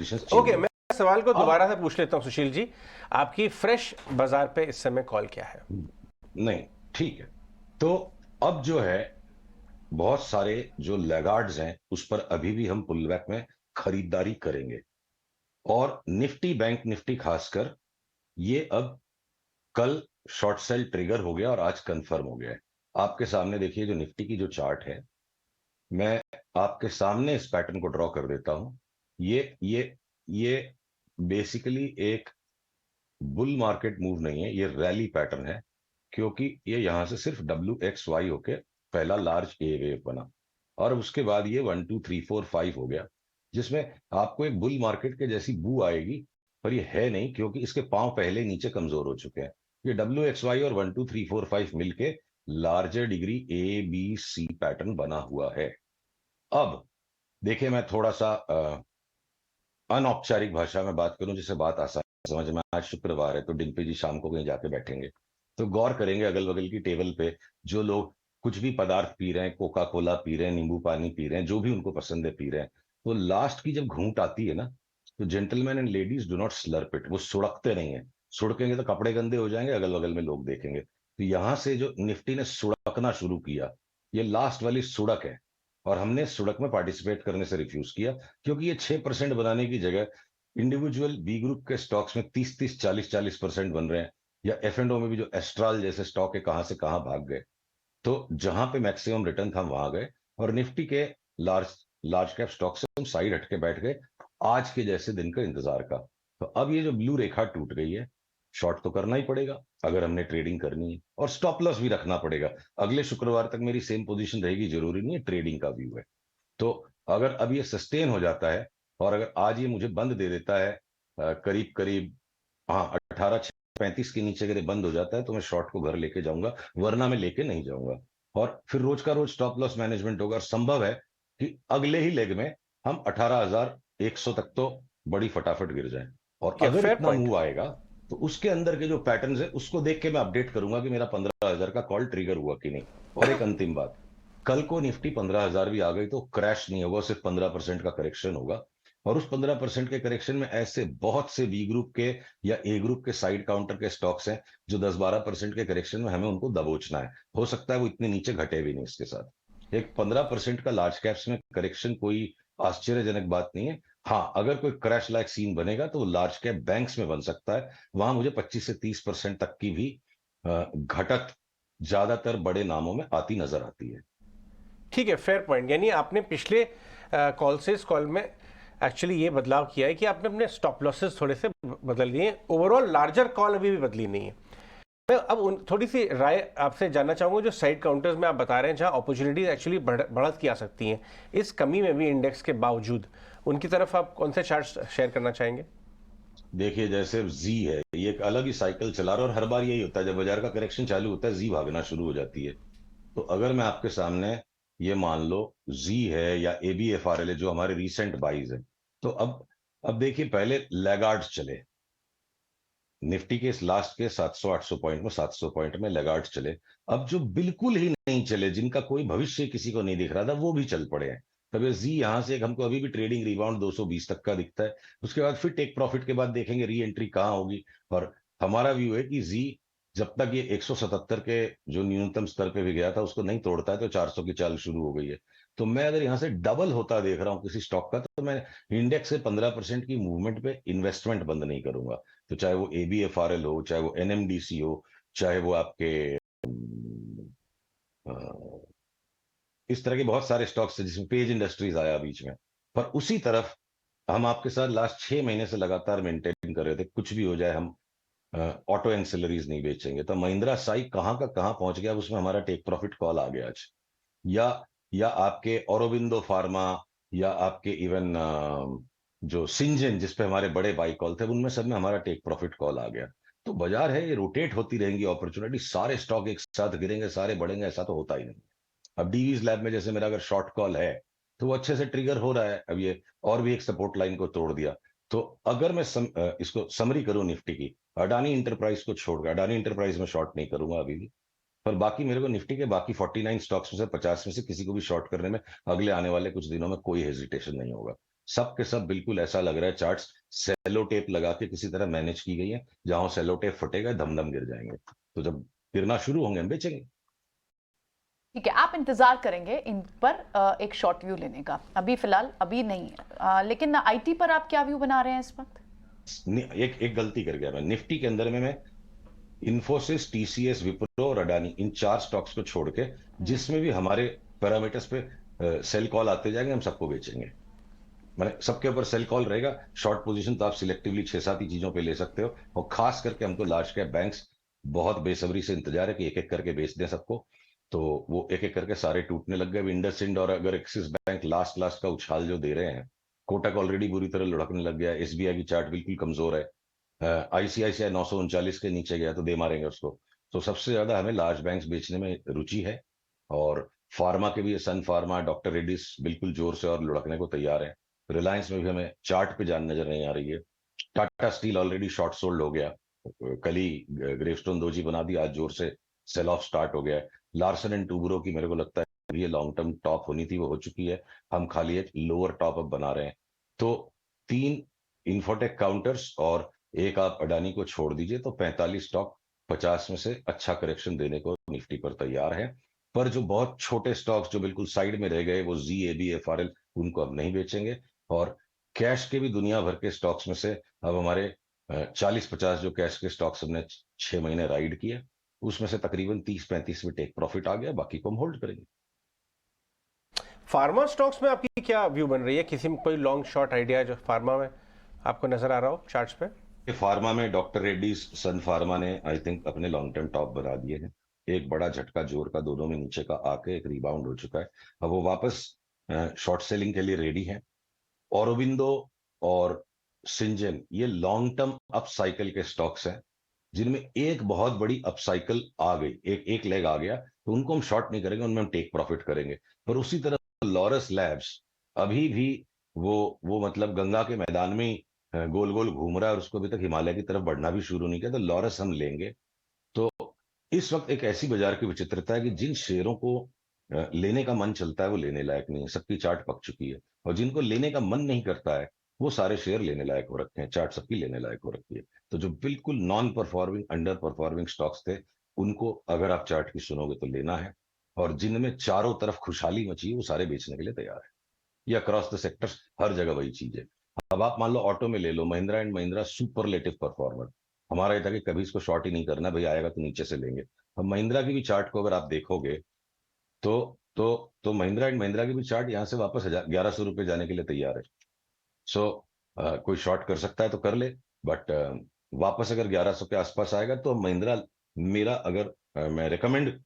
Positions change okay, हो मैं सवाल को गई अब। दोबारा से पूछ लेता हूं सुशील जी। आपकी फ्रेश बाजार पे इस समय कॉल क्या है? नहीं, ठीक है। तो अब जो है, बहुत सारे जो लैगार्ड्स हैं उस पर अभी भी हम पुलबैक में खरीदारी करेंगे। और निफ्टी, बैंक निफ्टी खासकर, ये अब कल शॉर्ट सेल ट्रिगर हो गया और आज कंफर्म हो गया है। आपके सामने देखिए, जो निफ्टी की जो चार्ट है, मैं आपके सामने इस पैटर्न को ड्रॉ कर देता हूं। ये बेसिकली एक बुल मार्केट मूव नहीं है, ये रैली पैटर्न है। क्योंकि ये यहां से सिर्फ WXY होके पहला लार्ज ए वेव बना, और उसके बाद ये 1 2 3 4 5 हो गया, जिसमें आपको एक बुल मार्केट के जैसी बू आएगी। पर ये है नहीं, क्योंकि इसके पांव पहले नीचे कमजोर हो चुके हैं। ये WXY और 1 2 3 4 5 मिलके लार्जर डिग्री ABC पैटर्न बना हुआ है। अब देखिए, मैं थोड़ा सा अनौपचारिक भाषा में बात करूं जिससे बात आसान समझ में। आज शुक्रवार है, तो डिम्पी जी शाम को कहीं जाके बैठेंगे, तो गौर करेंगे अगल बगल की टेबल पे जो लोग कुछ भी पदार्थ पी रहे हैं, कोका कोला पी रहे हैं, नींबू पानी पी रहे हैं, जो भी उनको पसंद है पी रहे हैं, तो लास्ट की जब घूंट आती है ना, तो gentleman and ladies do not slurp it, वो सुड़कते नहीं है। सुड़केंगे तो कपड़े गंदे हो जाएंगे, अगल बगल में लोग देखेंगे। तो यहां से जो निफ्टी ने सुड़कना शुरू किया, ये लास्ट वाली सुड़क है। और हमने सुड़क में पार्टिसिपेट करने से रिफ्यूज किया, क्योंकि ये 6% बनाने की जगह इंडिविजुअल बी ग्रुप के स्टॉक्स में 30-30 40-40% बन रहे हैं। या F&O में भी जो एस्ट्रल जैसे स्टॉक है, कहां से कहां भाग गए। तो जहां पे मैक्सिमम रिटर्न था हम वहां गए, और निफ्टी के लार्ज लार्ज कैप स्टॉक से हम साइड हटके बैठ गए, आज के जैसे दिन का इंतजार का। तो अब ये जो ब्लू रेखा टूट गई है, शॉर्ट तो करना ही पड़ेगा अगर हमने ट्रेडिंग करनी है, और स्टॉप लॉस भी रखना पड़ेगा। अगले शुक्रवार तक मेरी सेम पोजीशन रहेगी, जरूरी नहीं है, ट्रेडिंग का व्यू है। तो अगर अब ये सस्टेन हो जाता है, और अगर आज ये मुझे बंद दे देता है करीब करीब, हाँ, 18,635 के नीचे अगर ये बंद हो जाता है, तो मैं शॉर्ट को घर लेके जाऊंगा, वरना मैं लेके नहीं जाऊंगा। और फिर रोज का रोज स्टॉप लॉस मैनेजमेंट होगा, और संभव है कि अगले ही लेग में हम 18,100 तक तो बड़ी फटाफट गिर जाए। और ठीक है, अगर फेयर इतना पॉइंट। मूव आएगा, तो उसके अंदर के जो पैटर्न्स है उसको देख के मैं अपडेट करूंगा कि मेरा 15,000 का कॉल ट्रिगर हुआ कि नहीं। और एक अंतिम बात, कल को निफ्टी 15,000 भी आ गई तो क्रैश नहीं होगा, सिर्फ 15% का करेक्शन होगा। और उस 15% के करेक्शन में ऐसे बहुत से बी ग्रुप के या ए ग्रुप के साइड काउंटर के स्टॉक्स हैं, जो 10-12% के करेक्शन में हमें उनको दबोचना है। हो सकता है वो इतने नीचे घटे भी नहीं इसके साथ। एक 15% का लार्ज कैप्स में करेक्शन कोई आश्चर्यजनक बात नहीं है। हाँ, अगर कोई क्रैश लाइक सीन बनेगा तो वो लार्ज कैप बैंक्स में बन सकता है। वहां मुझे 25 से 30% तक की भी घटत ज्यादातर बड़े नामों में आती नजर आती है। ठीक है, फेयर पॉइंट। यानी आपने पिछले कॉल से इस कॉल में एक्चुअली ये बदलाव किया है कि आपने अपने स्टॉप लॉसेस थोड़े से बदल दिए हैं। ओवरऑल लार्जर कॉल अभी भी बदली नहीं है। मैं अब थोड़ी सी राय आपसे जानना चाहूंगा, जो साइड काउंटर्स में आप बता रहे हैं जहां अपॉर्चुनिटीज एक्चुअली बढ़त की आ सकती हैं इस कमी में भी इंडेक्स के बावजूद, उनकी तरफ आप कौन से चार्ट शेयर करना चाहेंगे? देखिए, जैसे जी है, ये एक अलग ही साइकिल चला रहा है, और हर बार यही होता है, जब बाजार का करेक्शन चालू होता है जी भागना शुरू हो जाती है। तो अगर मैं आपके सामने ये मान लो, जी है या ABFRL है, जो हमारे रीसेंट बाइज है, तो अब देखिए, पहले लैगार्ड्स चले। निफ्टी के इस लास्ट के 700-800 पॉइंट में, 700 पॉइंट में लैगार्ड्स चले। अब जो बिल्कुल ही नहीं चले, जिनका कोई भविष्य किसी को नहीं दिख रहा था, वो भी चल पड़े हैं। तब ये जी यहां से एक हमको अभी भी ट्रेडिंग रिबाउंड 220 तक का दिखता है। उसके बाद फिर टेक प्रॉफिट के बाद देखेंगे री एंट्री कहाँ होगी। और हमारा व्यू है कि जी जब तक ये 177 के जो न्यूनतम स्तर पे भी गया था उसको नहीं तोड़ता है, तो 400 की चाल शुरू हो गई है। तो मैं अगर यहाँ से डबल होता देख रहा हूँ किसी स्टॉक का, तो मैं इंडेक्स से 15% की मूवमेंट पे इन्वेस्टमेंट बंद नहीं करूंगा। तो चाहे वो ABFRL हो, चाहे वो NMDC हो, चाहे वो आपके अ, इस तरह के बहुत सारे स्टॉक्स हैं, जिसमें पेज इंडस्ट्रीज आया बीच में। पर उसी तरफ हम आपके साथ लास्ट 6 महीने से लगातार मेंटेन कर रहे थे, कुछ भी हो जाए हम ऑटो एंसिलरीज नहीं बेचेंगे। तो महिंद्रा साई कहाँ का कहाँ पहुंच गया, उसमें हमारा टेक प्रॉफिट कॉल आ गया आज। या या आपके औरोबिंदो फार्मा, या आपके इवन जो सिंजन जिस पे हमारे बड़े बाई कॉल थे, उनमें सब में हमारा टेक प्रॉफिट कॉल आ गया। तो बाजार है, ये रोटेट होती रहेंगी अपॉर्चुनिटी, सारे स्टॉक एक साथ गिरेंगे, सारे बढ़ेंगे, ऐसा तो होता ही नहीं। अब डीवीज लैब में जैसे मेरा अगर शॉर्ट कॉल है, तो वो अच्छे से ट्रिगर हो रहा है। अब ये और भी एक सपोर्ट लाइन को तोड़ दिया। तो अगर मैं इसको समरी करूं निफ्टी की, अडानी इंटरप्राइज को छोड़कर, अडानी इंटरप्राइज में शॉर्ट नहीं करूंगा अभी भी। पर बाकी मेरे को निफ्टी के बाकी 49 स्टॉक्स में से 50 में से किसी को भी शॉर्ट करने में अगले आने वाले कुछ दिनों में कोई हेजिटेशन नहीं होगा। सब के सब बिल्कुल ऐसा लग रहा है चार्ट्स सेलो टेप लगा के किसी तरह मैनेज की गई है, जहां सेलो टेप फटेगा धम गिर जाएंगे। तो जब गिरना शुरू होंगे हम बेचेंगे। ठीक है, आप इंतजार करेंगे इन पर एक शॉर्ट व्यू लेने का, अभी फिलहाल अभी नहीं लेकिन आईटी पर आप क्या व्यू बना रहे हैं इस वक्त? एक गलती कर गया मैं, निफ्टी के अंदर में मैं इन्फोसिस, टीसीएस, विप्रो और अडानी, इन 4 स्टॉक्स को छोड़ के जिसमें भी हमारे पैरामीटर्स पे सेल कॉल आते जाएंगे हम सबको बेचेंगे। मैंने सबके ऊपर सेल कॉल रहेगा। शॉर्ट पोजीशन तो आप सिलेक्टिवली 6-7 ही चीजों पे ले सकते हो, और खास करके हमको लार्ज कैप बैंक्स बहुत बेसब्री से इंतजार है कि एक एक करके बेच दें सबको। तो वो एक एक करके सारे टूटने लग गए। इंडसइंड और अगर एक्सिस बैंक लास्ट का उछाल जो दे रहे हैं, कोटक ऑलरेडी बुरी तरह लुढ़कने लग गया है, एसबीआई की चार्ट बिल्कुल कमजोर है, आईसीआईसीआई 939 के नीचे गया तो दे मारेंगे उसको। तो सबसे ज्यादा हमें लार्ज बैंक्स बेचने में रुचि है, और फार्मा के भी सन फार्मा, डॉक्टर रेड्डीज बिल्कुल जोर से और लुढ़कने को तैयार है। रिलायंस में भी हमें चार्ट पे जान नजर नहीं आ रही है। Tata steel already short sold हो गया, कल ही ग्रेवस्टोन दोजी बना दी, आज जोर से सेल ऑफ स्टार्ट हो गया है। लार्सन एंड टूब्रो की मेरे को लगता है ये लॉन्ग टर्म टॉप होनी थी, वो हो चुकी है, हम खाली एक लोअर टॉप अप बना रहे हैं। तो 3 इंफोटेक काउंटर्स और एक आप अडानी को छोड़ दीजिए तो 45 स्टॉक 50 में से अच्छा करेक्शन देने को निफ्टी पर तैयार है। पर जो बहुत छोटे स्टॉक्स जो बिल्कुल साइड में रह गए, वो ZAB, FRL, उनको अब नहीं बेचेंगे। और कैश के भी दुनिया भर के स्टॉक्स में से अब हमारे 40-50 जो कैश के स्टॉक्स हमने 6 महीने राइड किए, उसमें से तकरीबन 30-35 में टेक प्रॉफिट आ गया, बाकी को हम होल्ड करेंगे। फार्मा स्टॉक्स में आपकी क्या व्यू बन रही है? किसी में कोई लॉन्ग शॉर्ट आइडिया जो फार्मा में आपको नजर आ रहा हो चार्ट्स पे? फार्मा में डॉक्टर रेड्डीज, सन फार्मा ने आई थिंक अपने लॉन्ग टर्म टॉप बना दिए हैं। एक बड़ा झटका जोर का दोनों में नीचे का आके एक रिबाउंड हो चुका है, अब वो वापस शॉर्ट सेलिंग के लिए रेडी है। औरोबिंदो और सिंजन ये लॉन्ग टर्म अप साइकिल के स्टॉक्स हैं, जिनमें एक बहुत बड़ी अप साइकिल आ गई, एक लेग आ गया, तो उनको हम शॉर्ट नहीं करेंगे, उनमें हम टेक प्रॉफिट करेंगे। पर उसी तरह लॉरस लैब्स अभी भी वो मतलब गंगा के मैदान में ही गोल गोल घूम रहा है, और उसको अभी तक हिमालय की तरफ बढ़ना भी शुरू नहीं किया, तो लॉरस हम लेंगे। तो इस वक्त एक ऐसी बाजार की विचित्रता है कि जिन शेयरों को लेने का मन चलता है वो लेने लायक नहीं है, सबकी चार्ट पक चुकी है, और जिनको लेने का मन नहीं करता है वो सारे शेयर लेने लायक हो रखे हैं, चार्ट सबकी लेने लायक हो रखी है। तो जो बिल्कुल non performing, under performing stocks थे, उनको अगर आप चार्ट की सुनोगे तो लेना है, और जिनमें चारों तरफ खुशहाली मची है वो सारे बेचने के लिए तैयार है। ये अक्रॉस द सेक्टर्स हर जगह वही चीज है। अब आप मान लो ऑटो में ले लो, Mahindra and Mahindra superlative performer, हमारा ये था कि कभी इसको शॉर्ट ही नहीं करना भाई, आएगा तो नीचे से लेंगे। अब महिंद्रा की भी चार्ट को अगर आप देखोगे तो महिंद्रा एंड महिंद्रा की भी चार्ट यहाँ से वापस 1100 रुपये जाने के लिए तैयार है। सो कोई शॉर्ट कर सकता है तो कर ले, बट वापस अगर 1100 के आसपास आएगा तो महिंद्रा, मेरा अगर मैं रिकमेंड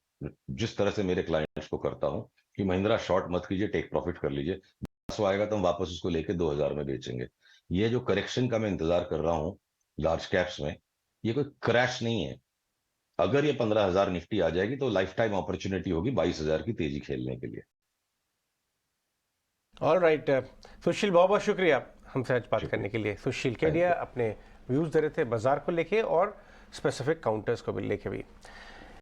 जिस तरह से मेरे क्लाइंट्स को करता हूं कि महिंद्रा शॉर्ट मत कीजिए, टेक प्रॉफिट कर लीजिए, 1200 आएगा तो हम वापस उसको लेके 2000 में बेचेंगे। ये जो करेक्शन का मैं इंतजार कर रहा हूँ लार्ज कैप्स में, ये कोई क्रैश नहीं है। अगर ये 15,000 निफ्टी आ जाएगी तो लाइफ टाइम अपॉर्चुनिटी होगी 22,000 की तेजी खेलने के लिए। ऑल राइट, सुशील बहुत बहुत शुक्रिया हमसे आज बात करने के लिए। सुशील केडिया अपने व्यूज़ दे रहे थे बाजार को लेके और स्पेसिफिक काउंटर्स को भी लेके भी।